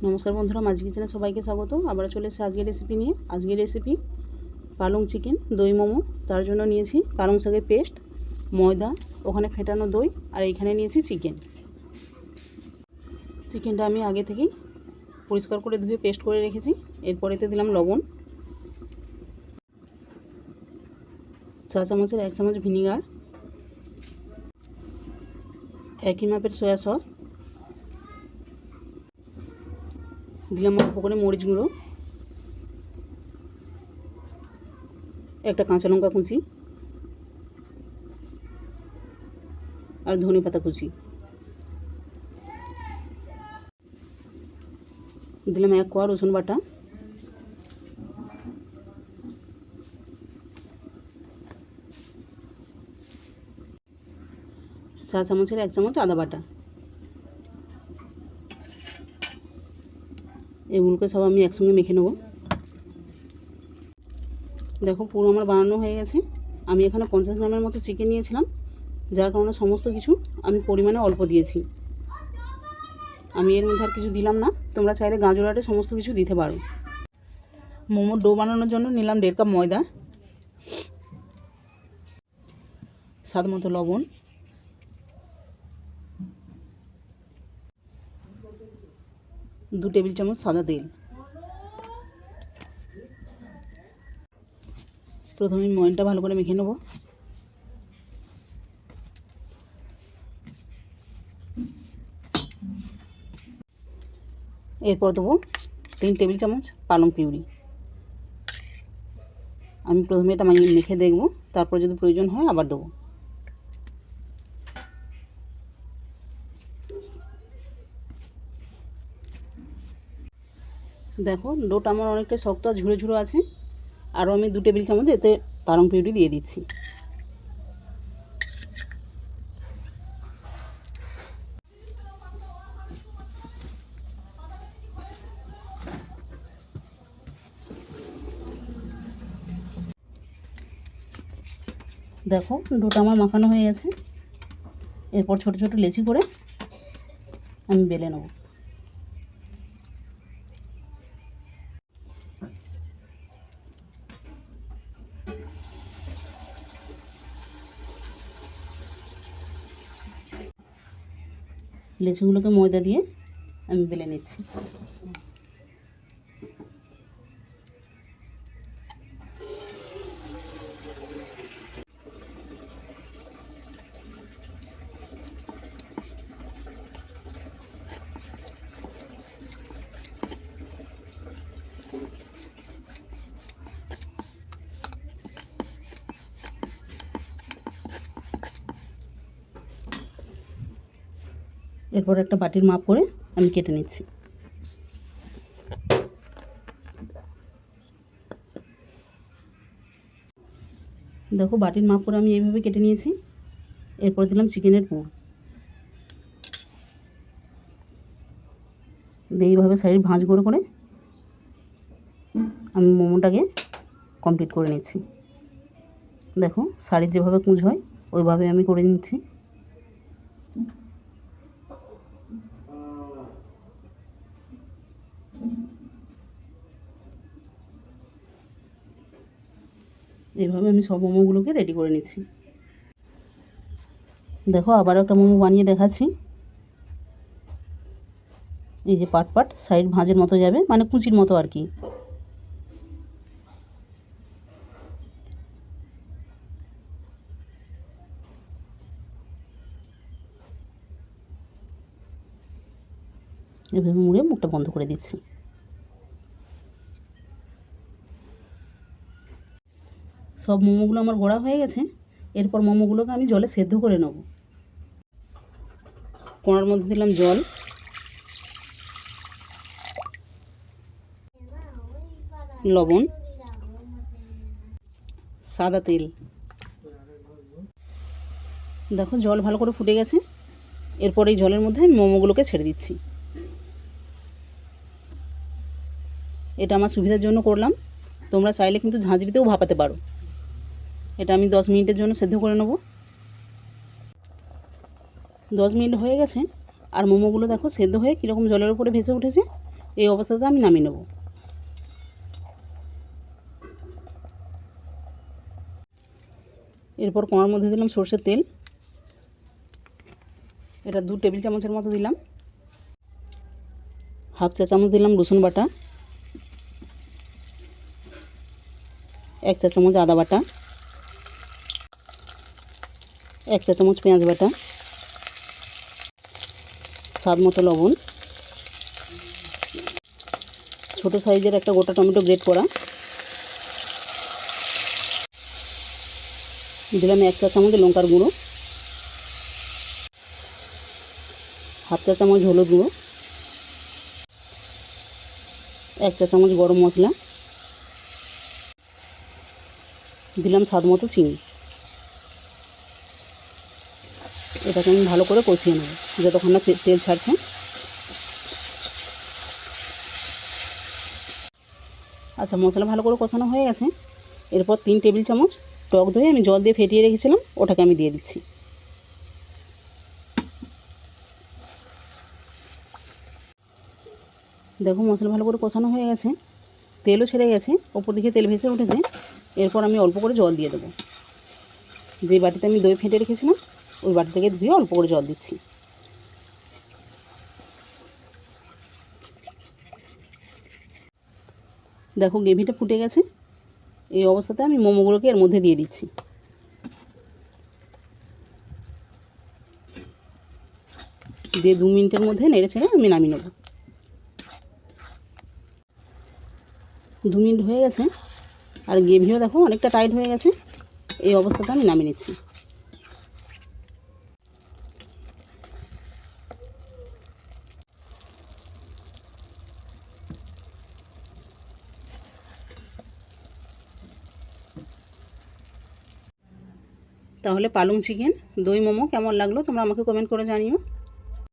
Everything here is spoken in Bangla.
নমস্কার বন্ধুরা, মাঝি কিচেনে সবাইকে স্বাগত। আবার চলে এসেছি আজকের রেসিপি নিয়ে। আজকের রেসিপি পালং চিকেন দই মোমো। তার জন্য নিয়েছি পালং শাকের পেস্ট, ময়দা, ওখানে ফেটানো দই, আর এইখানে নিয়েছি চিকেনটা আমি আগে থেকেই পরিষ্কার করে ধুয়ে পেস্ট করে রেখেছি। এরপরেতে দিলাম লবণ, চা চামচের 1 চামচ ভিনিগার, একই মাপের সয়া সস, দিলাম অল্প করে মরিচ গুঁড়ো, একটা কাঁচা লঙ্কা কুচি আর ধনে পাতা কুচি, দিলাম 1 কোয়া রসুন বাটা, চা চামচের 1 চামচ আদা বাটা। এগুলোকে সব আমি একসঙ্গে মেখে নেব। দেখো পুরো আমার বানানো হয়ে গেছে। আমি এখানে 50 গ্রামের মতো চিকেন নিয়েছিলাম, যার কারণে সমস্ত কিছু আমি পরিমাণে অল্প দিয়েছি। আমি এর মধ্যে আর কিছু দিলাম না। তোমরা চাইলে গাজর আটে সমস্ত কিছু দিতে পারো। মোমোর ডো বানানোর জন্য নিলাম 1.5 কাপ ময়দা, স্বাদ মতো লবণ, দু টেবিল চামচ সাদা তেল। প্রথমে ময়দাটা ভালো করে মেখে নেব। এরপর দেবো 3 টেবিল চামচ পালং পিউরি। আমি প্রথমে এটা মেখে দেখব, তারপর যদি প্রয়োজন হয় আবার দেবো। দেখো ডোটা আমার অনেকটা শক্ত আর ঝুড়ো ঝুড়ো আছে। আরও আমি 2 টেবিল চামচ এতে পালং পিউরি দিয়ে দিচ্ছি। দেখো ডোটা আমার মাখানো হয়ে গেছে। এরপর ছোট ছোট লেচি করে আমি বেলে নেব। লেচিগুলোকে ময়দা দিয়ে আমি বেলে নিচ্ছি। এরপর একটা বাটির মাপ করে আমি কেটে নিচ্ছি। দেখো বাটির মাপ করে আমি এইভাবে কেটে নিয়েছি। এরপর দিলাম চিকেনের পুর, দিয়ে এইভাবে সাইড ভাঁজ করে করে আমি মোমোটাকে কমপ্লিট করে নিচ্ছি। দেখো শাড়ির যেভাবে কুঁজ হয় ওইভাবে আমি করে নিচ্ছি। এইভাবে আমি সব মোমোগুলোকে রেডি করে নিচ্ছি। দেখো আবার একটা মোমো বানিয়ে দেখাচ্ছি। এই যে পাট পাট সাইড ভাঁজের মতো যাবে, মানে কুচির মতো আর কি। এভাবে মুড়ে মুখটা বন্ধ করে দিচ্ছি। সব মোমোগুলো আমার গোড়া হয়ে গেছে। এরপর মোমোগুলোকে আমি জলে সেদ্ধ করে নেব। কোনার মধ্যে দিলাম জল, লবণ, সাদা তেল। দেখো জল ভালো করে ফুটে গেছে। এরপর এই জলের মধ্যে আমি মোমোগুলোকে ছেড়ে দিচ্ছি। এটা আমার সুবিধার জন্য করলাম, তোমরা চাইলে কিন্তু ঝাঁঝরিতেও ভাপাতে পারো। এটা আমি 10 মিনিটের জন্য সেদ্ধ করে নেব। 10 মিনিট হয়ে গেছে আর মোমোগুলো দেখো সেদ্ধ হয়ে কীরকম জলের উপরে ভেসে উঠেছে। এই অবস্থাতে আমি নামিয়ে নেব। এরপর কড়ার মধ্যে দিলাম সরষের তেল, এটা 2 টেবিল চামচের মতো দিলাম। হাফ চা চামচ দিলাম রসুন বাটা, 1 চা চামচ আদা বাটা, 1 চা চামচ পেঁয়াজ বাটা, স্বাদ মতো লবণ, ছোট সাইজের একটা গোটা টমেটো গ্রেট করা, দিলাম 1 চা চামচ লঙ্কার গুঁড়ো, হাফ চা চামচ হলুদ গুঁড়ো, 1 চা চামচ গরম মশলা, দিলাম স্বাদ মতো চিনি। এটাকে আমি ভালো করে কষিয়ে নেব যতক্ষণ না তেল ছাড়ছে। আচ্ছা, মশলা ভালো করে কষানো হয়ে গেছে। এরপর 3 টেবিল চামচ টক দই আমি জল দিয়ে ফেটিয়ে রেখেছিলাম, ওটাকে আমি দিয়ে দিচ্ছি। দেখো মশলা ভালো করে কষানো হয়ে গেছে, তেলও ছেড়ে গেছে, ওপর দিকে তেল ভেসে উঠেছে। এরপর আমি অল্প করে জল দিয়ে দেবো। যে বাটিতে আমি দই ফেটে রেখেছিলাম ওই বাটি থেকে ধুয়ে অল্প করে জল দিচ্ছি। দেখো গ্রেভিটা ফুটে গেছে। এই অবস্থাতে আমি মোমোগুলোকে এর মধ্যে দিয়ে দিচ্ছি। দিয়ে 2 মিনিটের মধ্যে নেড়ে ছেড়ে আমি নামিয়ে নেব। 2 মিনিট হয়ে গেছে আর গ্রেভিও দেখো অনেকটা টাইট হয়ে গেছে। এই অবস্থাতে আমি নামিয়ে নিচ্ছি। তাহলে পালং চিকেন দই মোমো কেমন লাগলো তোমরা আমাকে কমেন্ট করে জানিও।